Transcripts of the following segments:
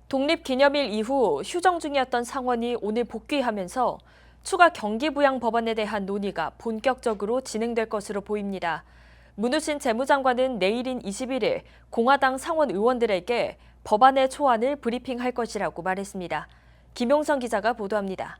독립기념일 이후 휴정 중이었던 상원이 오늘 복귀하면서 추가 경기부양 법안에 대한 논의가 본격적으로 진행될 것으로 보입니다. 문우신 재무장관은 내일인 21일 공화당 상원 의원들에게 법안의 초안을 브리핑할 것이라고 말했습니다. 김용선 기자가 보도합니다.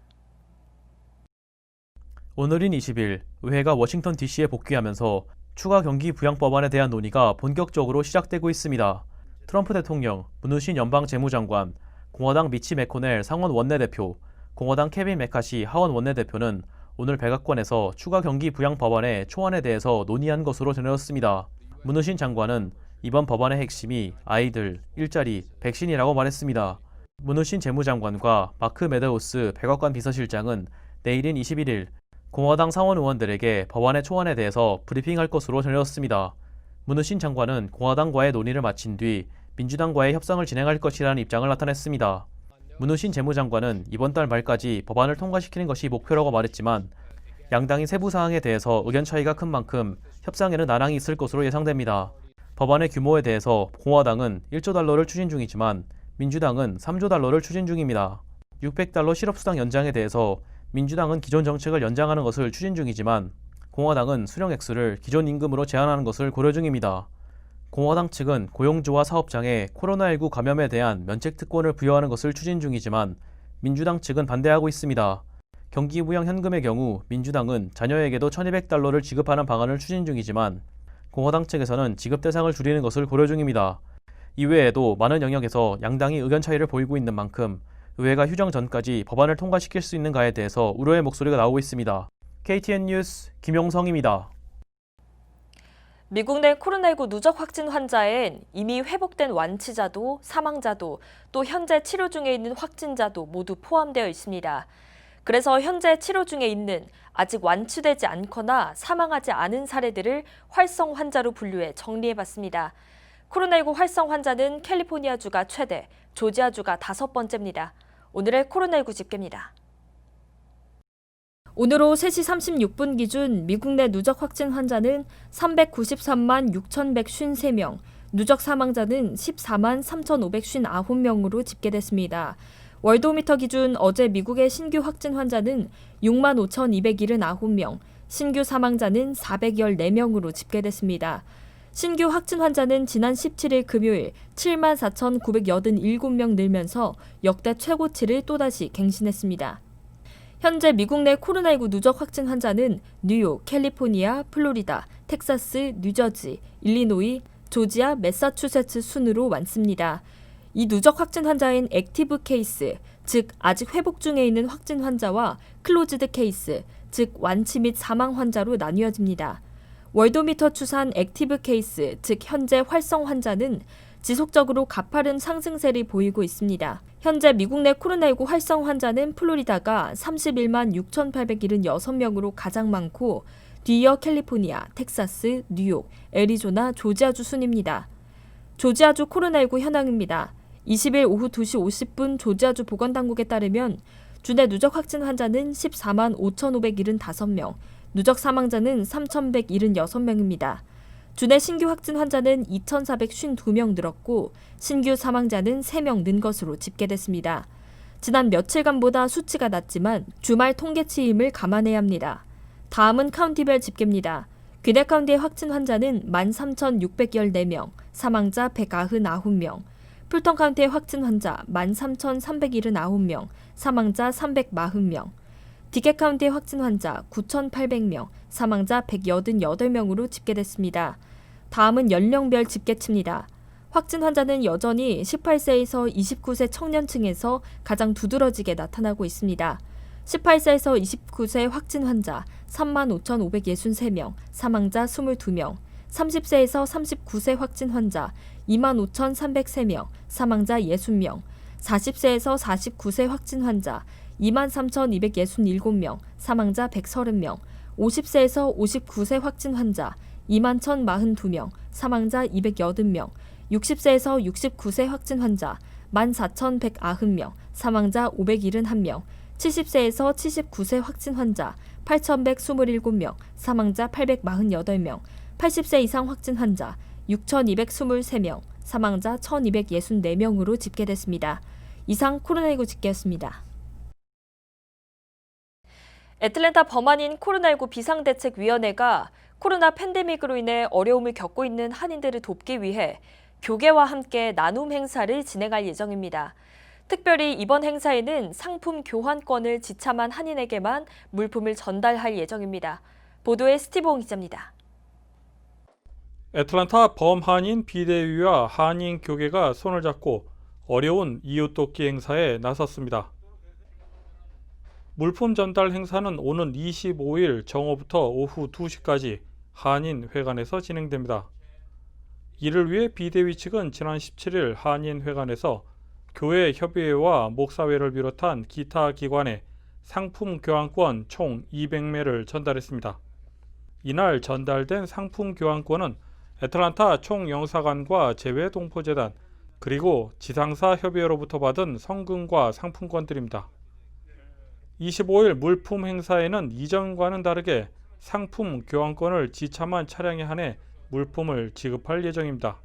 오늘인 20일 의회가 워싱턴 DC에 복귀하면서 추가 경기 부양 법안에 대한 논의가 본격적으로 시작되고 있습니다. 트럼프 대통령, 문우신 연방 재무장관, 공화당 미치 매코넬 상원 원내대표, 공화당 케빈 메카시 하원 원내대표는 오늘 백악관에서 추가 경기 부양 법안의 초안에 대해서 논의한 것으로 전해졌습니다. 문우신 장관은 이번 법안의 핵심이 아이들, 일자리, 백신이라고 말했습니다. 문우신 재무장관과 마크 메더우스 백악관 비서실장은 내일인 21일 공화당 상원 의원들에게 법안의 초안에 대해서 브리핑할 것으로 전해졌습니다. 문우신 장관은 공화당과의 논의를 마친 뒤 민주당과의 협상을 진행할 것이라는 입장을 나타냈습니다. 문우신 재무장관은 이번 달 말까지 법안을 통과시키는 것이 목표라고 말했지만 양당이 세부 사항에 대해서 의견 차이가 큰 만큼 협상에는 난항이 있을 것으로 예상됩니다. 법안의 규모에 대해서 공화당은 1조 달러를 추진 중이지만 민주당은 3조 달러를 추진 중입니다. 600달러 실업수당 연장에 대해서 민주당은 기존 정책을 연장하는 것을 추진 중이지만 공화당은 수령 액수를 기존 임금으로 제한하는 것을 고려 중입니다. 공화당 측은 고용주와 사업장에 코로나19 감염에 대한 면책 특권을 부여하는 것을 추진 중이지만 민주당 측은 반대하고 있습니다. 경기부양 현금의 경우 민주당은 자녀에게도 1,200달러를 지급하는 방안을 추진 중이지만 공화당 측에서는 지급 대상을 줄이는 것을 고려 중입니다. 이외에도 많은 영역에서 양당이 의견 차이를 보이고 있는 만큼 의회가 휴정 전까지 법안을 통과시킬 수 있는가에 대해서 우려의 목소리가 나오고 있습니다. KTN 뉴스 김용성입니다. 미국 내 코로나19 누적 확진 환자엔 이미 회복된 완치자도 사망자도 또 현재 치료 중에 있는 확진자도 모두 포함되어 있습니다. 그래서 현재 치료 중에 있는 아직 완치되지 않거나 사망하지 않은 사례들을 활성 환자로 분류해 정리해봤습니다. 코로나19 활성 환자는 캘리포니아주가 최대, 조지아주가 5번째입니다. 오늘의 코로나19 집계입니다. 오늘 오후 3시 36분 기준 미국 내 누적 확진 환자는 393만 6,153명, 누적 사망자는 14만 3,559명으로 집계됐습니다. 월드오미터 기준 어제 미국의 신규 확진 환자는 6만 5,279명, 신규 사망자는 414명으로 집계됐습니다. 신규 확진 환자는 지난 17일 금요일 7만 4,987명 늘면서 역대 최고치를 또다시 갱신했습니다. 현재 미국 내 코로나19 누적 확진 환자는 뉴욕, 캘리포니아, 플로리다, 텍사스, 뉴저지, 일리노이, 조지아, 매사추세츠 순으로 많습니다. 이 누적 확진 환자인 액티브 케이스, 즉 아직 회복 중에 있는 확진 환자와 클로즈드 케이스, 즉 완치 및 사망 환자로 나뉘어집니다. 월드오미터 추산 액티브 케이스, 즉 현재 활성 환자는 지속적으로 가파른 상승세를 보이고 있습니다. 현재 미국 내 코로나19 활성 환자는 플로리다가 31만 6,876명으로 가장 많고 뒤이어 캘리포니아, 텍사스, 뉴욕, 애리조나, 조지아주 순입니다. 조지아주 코로나19 현황입니다. 20일 오후 2시 50분 조지아주 보건당국에 따르면 주내 누적 확진 환자는 14만 5,575명, 누적 사망자는 3,176명입니다. 주내 신규 확진 환자는 2,452명 늘었고 신규 사망자는 3명 는 것으로 집계됐습니다. 지난 며칠간보다 수치가 낮지만 주말 통계치임을 감안해야 합니다. 다음은 카운티별 집계입니다. 귀넷 카운티의 확진 환자는 13,614명, 사망자 199명, 풀턴 카운티의 확진 환자 13,379명, 사망자 340명, 디켓 카운티의 확진 환자 9,800명, 사망자 188명으로 집계됐습니다. 다음은 연령별 집계치입니다. 확진 환자는 여전히 18세에서 29세 청년층에서 가장 두드러지게 나타나고 있습니다. 18세에서 29세 확진 환자 35,563명, 사망자 22명, 30세에서 39세 확진 환자 25,303명, 사망자 60명, 40세에서 49세 확진 환자 23,267명, 사망자 130명, 50세에서 59세 확진 환자 21,042명, 사망자 280명, 60세에서 69세 확진 환자 14,190명, 사망자 571명, 70세에서 79세 확진 환자 8,127명, 사망자 848명, 80세 이상 확진 환자 6,223명, 사망자 1,264명으로 집계됐습니다. 이상 코로나19 집계였습니다. 애틀랜타 범한인 코로나19 비상대책위원회가 코로나 팬데믹으로 인해 어려움을 겪고 있는 한인들을 돕기 위해 교계와 함께 나눔 행사를 진행할 예정입니다. 특별히 이번 행사에는 상품 교환권을 지참한 한인에게만 물품을 전달할 예정입니다. 보도에 스티브옹 기자입니다. 애틀랜타 범한인 비대위와 한인 교계가 손을 잡고 어려운 이웃돕기 행사에 나섰습니다. 물품 전달 행사는 오는 25일 정오부터 오후 2시까지 한인회관에서 진행됩니다. 이를 위해 비대위 측은 지난 17일 한인회관에서 교회 협의회와 목사회를 비롯한 기타 기관에 상품 교환권 총 200매를 전달했습니다. 이날 전달된 상품 교환권은 애틀랜타 총영사관과 재외동포재단 그리고 지상사 협의회로부터 받은 성금과 상품권들입니다. 25일 물품 행사에는 이전과는 다르게 상품 교환권을 지참한 차량에 한해 물품을 지급할 예정입니다.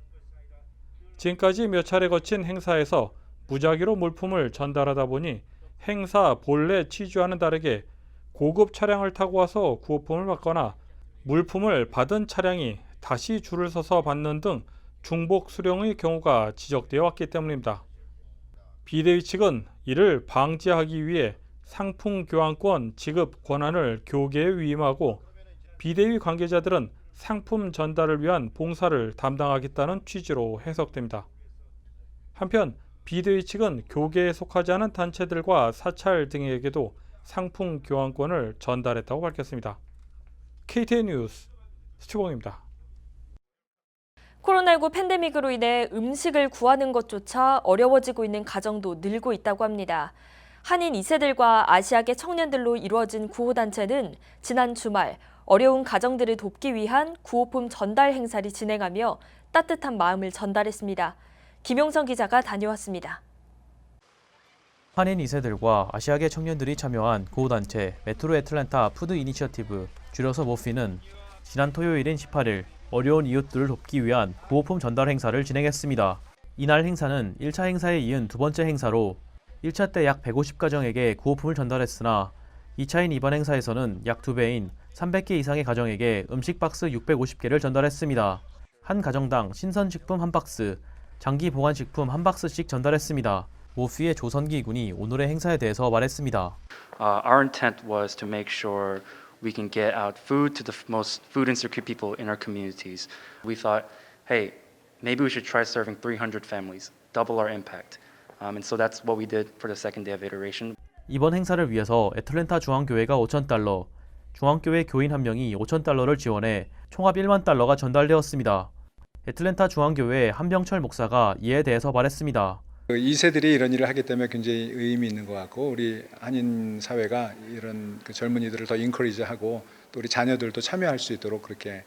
지금까지 몇 차례 거친 행사에서 무작위로 물품을 전달하다 보니 행사 본래 취지와는 다르게 고급 차량을 타고 와서 구호품을 받거나 물품을 받은 차량이 다시 줄을 서서 받는 등 중복 수령의 경우가 지적되어 왔기 때문입니다. 비대위 측은 이를 방지하기 위해 상품 교환권 지급 권한을 교계에 위임하고 비대위 관계자들은 상품 전달을 위한 봉사를 담당하겠다는 취지로 해석됩니다. 한편 비대위 측은 교계에 속하지 않은 단체들과 사찰 등에게도 상품 교환권을 전달했다고 밝혔습니다. KTN 뉴스 스티브옹입니다. 코로나19 팬데믹으로 인해 음식을 구하는 것조차 어려워지고 있는 가정도 늘고 있다고 합니다. 한인 2세들과 아시아계 청년들로 이루어진 구호단체는 지난 주말 어려운 가정들을 돕기 위한 구호품 전달 행사를 진행하며 따뜻한 마음을 전달했습니다. 김용성 기자가 다녀왔습니다. 한인 2세들과 아시아계 청년들이 참여한 구호단체 메트로 애틀랜타 푸드 이니셔티브 줄여서 모피는 지난 토요일인 18일 어려운 이웃들을 돕기 위한 구호품 전달 행사를 진행했습니다. 이날 행사는 1차 행사에 이은 두 번째 행사로 1차 때 약 150가정에게 구호품을 전달했으나 2차인 이번 행사에서는 약 2배인 300개 이상의 가정에게 음식 박스 650개를 전달했습니다. 한 가정당 신선식품 한 박스, 장기 보관식품 한 박스씩 전달했습니다. 모피의 조선기 군이 오늘의 행사에 대해서 말했습니다. Our intent was to make sure we can get out food to the most food insecure people in our communities. We thought, hey, maybe we should try serving 300 families, double our impact. And so that's what we did for the second day of iteration. 이번 행사를 위해서 애틀랜타 중앙교회가 $5,000, 중앙교회 교인 한 명이 $5,000를 지원해 총합 $10,000가 전달되었습니다. 애틀랜타 중앙교회 한병철 목사가 이에 대해서 말했습니다. 2세들이 이런 일을 하기 때문에 굉장히 의미 있는 것 같고 우리 한인 사회가 이런 젊은이들을 더 인커리지하고 또 우리 자녀들도 참여할 수 있도록 그렇게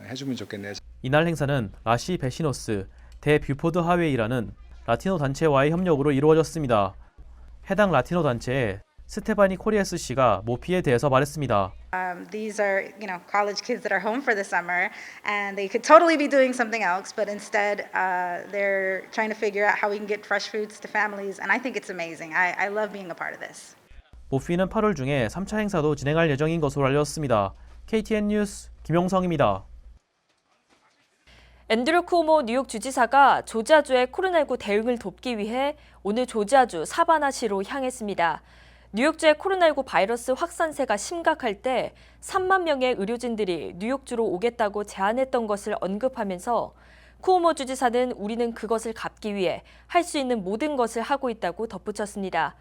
해주면 좋겠네요. 이날 행사는 라시 베시노스 대 뷰포드 하웨이라는 라티노 단체와의 협력으로 이루어졌습니다. 해당 라티노 단체의 스테바니 코리에스 씨가 모피에 대해서 말했습니다. These are, college kids that are home for the summer, and they could totally be doing something else, but instead they're trying to figure out how we can get fresh foods to families, and I think it's amazing. I love being a part of this. 모피는 8월 중에 3차 행사도 진행할 예정인 것으로 알렸습니다. KTN 뉴스 김용성입니다. 앤드류 쿠오모 뉴욕 주지사가 조지아주의 코로나19 대응을 돕기 위해 오늘 조지아주 사바나시로 향했습니다. 뉴욕주의 코로나19 바이러스 확산세가 심각할 때 3만 명의 의료진들이 뉴욕주로 오겠다고 제안했던 것을 언급하면서 쿠오모 주지사는 우리는 그것을 갚기 위해 할 수 있는 모든 것을 하고 있다고 덧붙였습니다.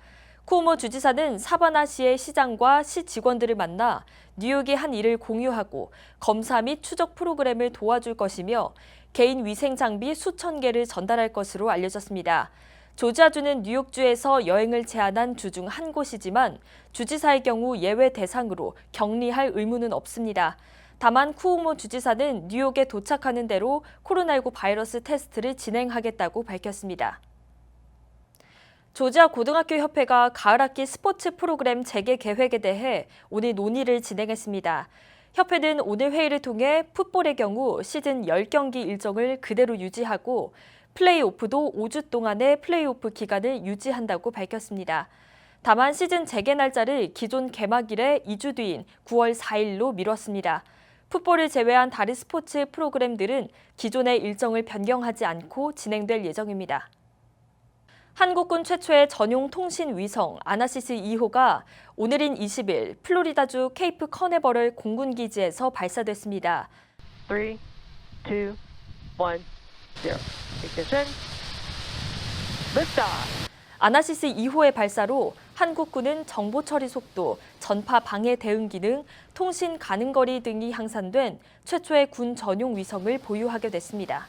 쿠오모 주지사는 사바나시의 시장과 시 직원들을 만나 뉴욕이 한 일을 공유하고 검사 및 추적 프로그램을 도와줄 것이며 개인 위생 장비 수천 개를 전달할 것으로 알려졌습니다. 조지아주는 뉴욕주에서 여행을 제한한 주 중 한 곳이지만 주지사의 경우 예외 대상으로 격리할 의무는 없습니다. 다만 쿠오모 주지사는 뉴욕에 도착하는 대로 코로나19 바이러스 테스트를 진행하겠다고 밝혔습니다. 조지아 고등학교 협회가 가을학기 스포츠 프로그램 재개 계획에 대해 오늘 논의를 진행했습니다. 협회는 오늘 회의를 통해 풋볼의 경우 시즌 10경기 일정을 그대로 유지하고 플레이오프도 5주 동안의 플레이오프 기간을 유지한다고 밝혔습니다. 다만 시즌 재개 날짜를 기존 개막일의 2주 뒤인 9월 4일로 미뤘습니다. 풋볼을 제외한 다른 스포츠 프로그램들은 기존의 일정을 변경하지 않고 진행될 예정입니다. 한국군 최초의 전용 통신 위성 아나시스 2호가 오늘인 20일 플로리다주 케이프 커네버럴 공군기지에서 발사됐습니다. 3, 2, 1, 0. Ignition. Liftoff. 아나시스 2호의 발사로 한국군은 정보 처리 속도, 전파 방해 대응 기능, 통신 가능 거리 등이 향상된 최초의 군 전용 위성을 보유하게 됐습니다.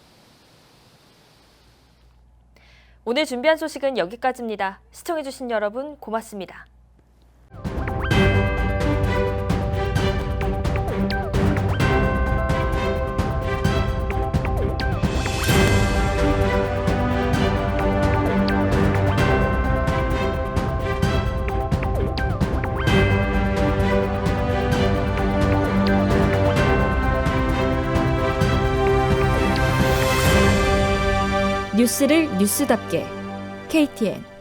오늘 준비한 소식은 여기까지입니다. 시청해주신 여러분 고맙습니다. 뉴스를 뉴스답게 KTN